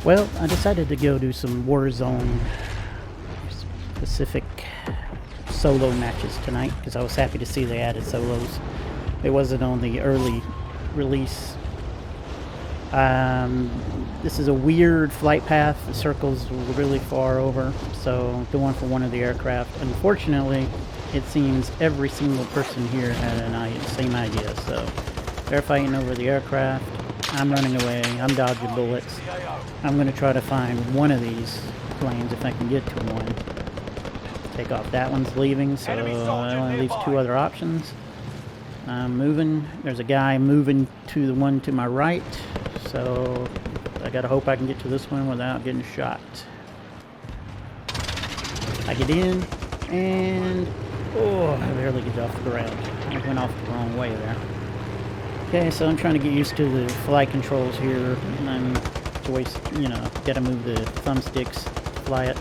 Well, I decided to go do some Warzone specific solo matches tonight because I was happy to see they added solos. It wasn't on the early release. This is a weird flight path. The circle's really far over, so going for one of the aircraft. Unfortunately, it seems every single person here had the same idea. So they're fighting over the aircraft. I'm running away. I'm dodging bullets. I'm going to try to find one of these planes if I can get to one. Take off. That one's leaving, so that only leaves two other options. I'm moving. There's a guy moving to the one to my right, so I gotta hope I can get to this one without getting shot. I get in, and oh, I barely get off the ground. I went off the wrong way there. Okay, so I'm trying to get used to the flight controls here, and I'm gotta move the thumbsticks, fly it.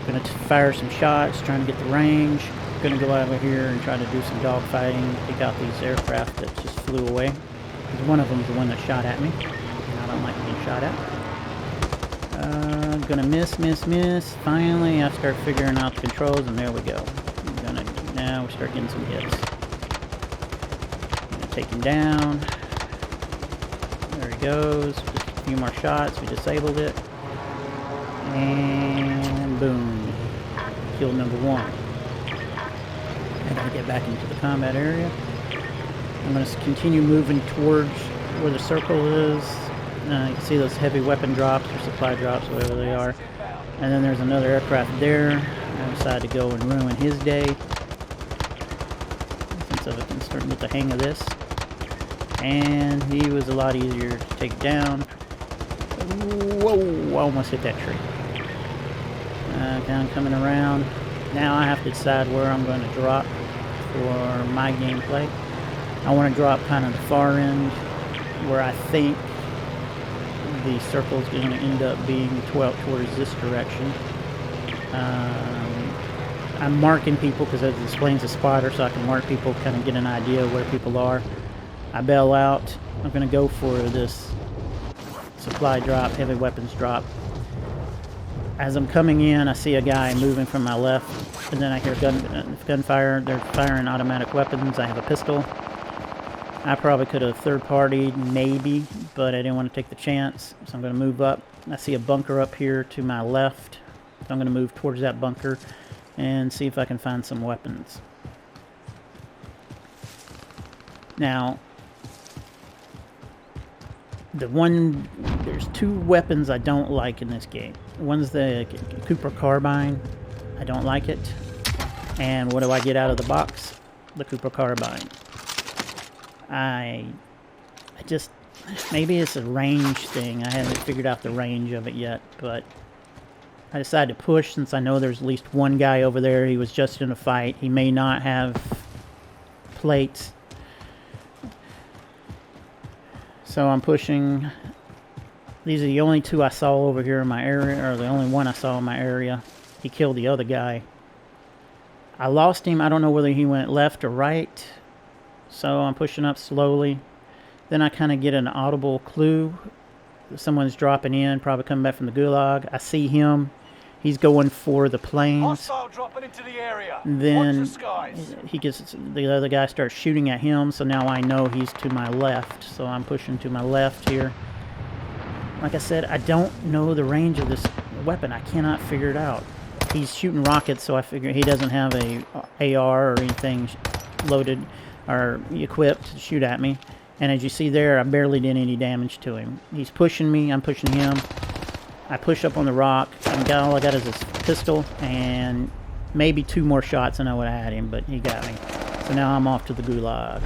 Gonna fire some shots, trying to get the range. Gonna go over here and try to do some dogfighting, take out these aircraft that just flew away. Because one of them's the one that shot at me, and I don't like being shot at. Gonna miss. Finally, I start figuring out the controls, and there we go. Now we start getting some hits. Gonna take him down. There he goes. Just a few more shots. We disabled it, and boom, kill number one. I gotta get back into the combat area. I'm gonna continue moving towards where the circle is. You can see those heavy weapon drops or supply drops, whatever they are. And then there's another aircraft there. I decided to go and ruin his day, since I can start to get the hang of this. And he was a lot easier to take down. Whoa! I almost hit that tree. Kind of coming around. Now I have to decide where I'm going to drop for my gameplay. I want to drop kind of the far end where I think the circle is going to end up being towards this direction. I'm marking people because it explains a spotter, so I can mark people, kind of get an idea of where people are. I bail out. I'm going to go for this supply drop, heavy weapons drop. As I'm coming in, I see a guy moving from my left, and then I hear gunfire. They're firing automatic weapons. I have a pistol. I probably could have third-partied, maybe, but I didn't want to take the chance, so I'm going to move up. I see a bunker up here to my left, so I'm going to move towards that bunker and see if I can find some weapons. Now, there's two weapons I don't like in this game. One's the Cooper carbine. I don't like it. And what do I get out of the box? The Cooper carbine. I just, maybe it's a range thing. I haven't figured out the range of it yet, but I decided to push since I know there's at least one guy over there. He was just in a fight. He may not have plates. So I'm pushing. These are the only two I saw over here in my area, or the only one I saw in my area. He killed the other guy. I lost him. I don't know whether he went left or right. So I'm pushing up slowly. Then I kind of get an audible clue. Someone's dropping in, probably coming back from the gulag. I see him. He's going for the planes. Dropping into the area. Then the other guy starts shooting at him, so now I know he's to my left. So I'm pushing to my left here. Like I said, I don't know the range of this weapon. I cannot figure it out. He's shooting rockets, so I figure he doesn't have a AR or anything loaded or equipped to shoot at me. And as you see there, I barely did any damage to him. He's pushing me, I'm pushing him. I push up on the rock, and all I got is this pistol, and maybe two more shots and I would have had him, but he got me. So now I'm off to the gulag.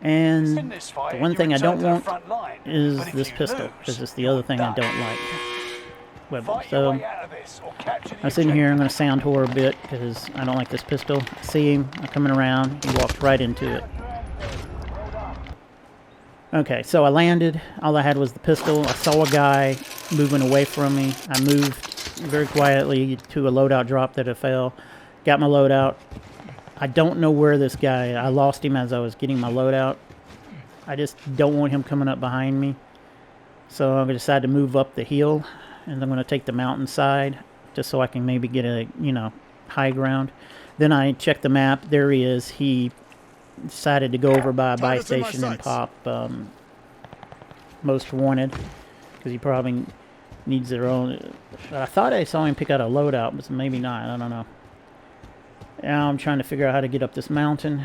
And the one thing I don't want is this pistol, because it's the other thing I don't like. So I'm sitting here, I'm going to sound whore a bit, because I don't like this pistol. I see him, I'm coming around, he walked right into it. Okay, so I landed. All I had was the pistol. I saw a guy moving away from me. I moved very quietly to a loadout drop that I fell. Got my loadout. I don't know where this guy... I lost him as I was getting my loadout. I just don't want him coming up behind me. So I'm going to decide to move up the hill, and I'm going to take the mountainside just so I can maybe get a, high ground. Then I check the map. There he is. He decided to go over by a buy station and pop Most Wanted, because he probably needs their own. I thought I saw him pick out a loadout, but maybe not. I don't know. Now I'm trying to figure out how to get up this mountain.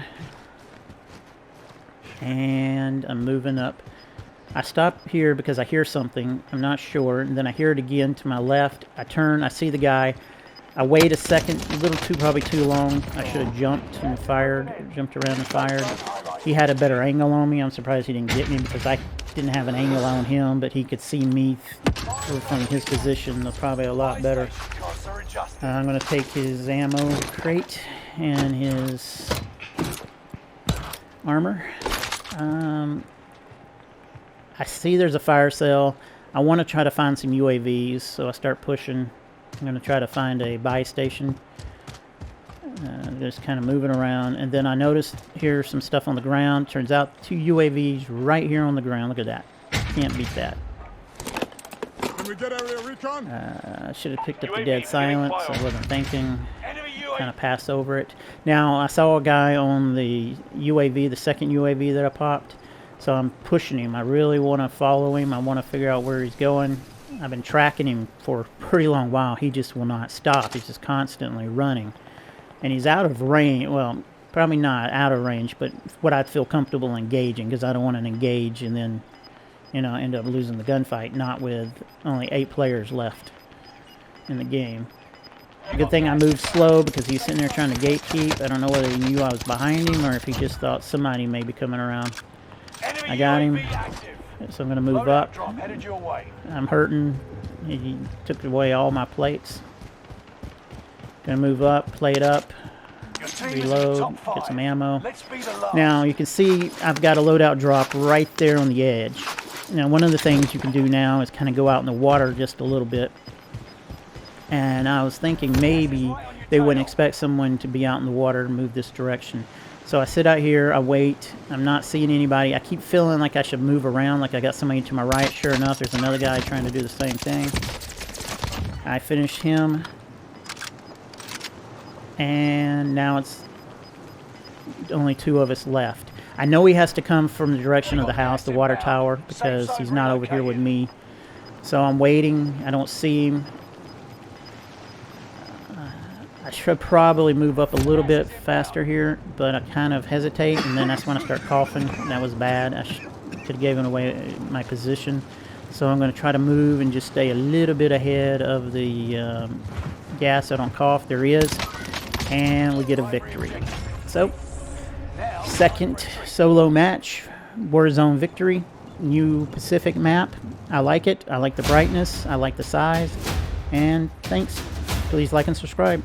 And I'm moving up. I stop here because I hear something. I'm not sure. And then I hear it again to my left. I turn. I see the guy. I wait a second. A little probably too long. I should have jumped and fired. Jumped around and fired. He had a better angle on me. I'm surprised he didn't get me because I didn't have an angle on him, but he could see me from his position probably a lot better. I'm going to take his ammo crate and his armor. I see there's a fire sale. I want to try to find some UAVs, so I start pushing. I'm going to try to find a buy station. Just kind of moving around, and then I noticed here's some stuff on the ground. Turns out 2 UAVs right here on the ground. Look at that. Can't beat that. Can we get area recon? I should have picked up the dead silence. I wasn't thinking. Kind of pass over it. Now I saw a guy on the UAV, the second UAV that I popped. So I'm pushing him. I really want to follow him. I want to figure out where he's going. I've been tracking him for a pretty long while. He just will not stop. He's just constantly running. And he's out of range. Well, probably not out of range, but what I'd feel comfortable engaging, because I don't want to engage and then, end up losing the gunfight, not with only 8 players left in the game. Good thing I moved slow because he's sitting there trying to gatekeep. I don't know whether he knew I was behind him or if he just thought somebody may be coming around. I got him, so I'm going to move up. I'm hurting. He took away all my plates. Going to move up, plate up, reload, get some ammo. Now you can see I've got a loadout drop right there on the edge. Now one of the things you can do now is kind of go out in the water just a little bit. And I was thinking maybe they wouldn't expect someone to be out in the water to move this direction. So I sit out here, I wait, I'm not seeing anybody. I keep feeling like I should move around, like I got somebody to my right. Sure enough, there's another guy trying to do the same thing. I finished him. And now it's only 2 of us left. I know he has to come from the direction of the house, the water tower, because he's not over here with me. So I'm waiting. I don't see him. I should probably move up a little bit faster here, but I kind of hesitate, and then that's when I start coughing. That was bad. I could have given away my position. So I'm going to try to move and just stay a little bit ahead of the gas so I don't cough. There he is. And we get a victory. So, second solo match, Warzone victory, new Pacific map. I like it. I like the brightness. I like the size. And thanks. Please like and subscribe.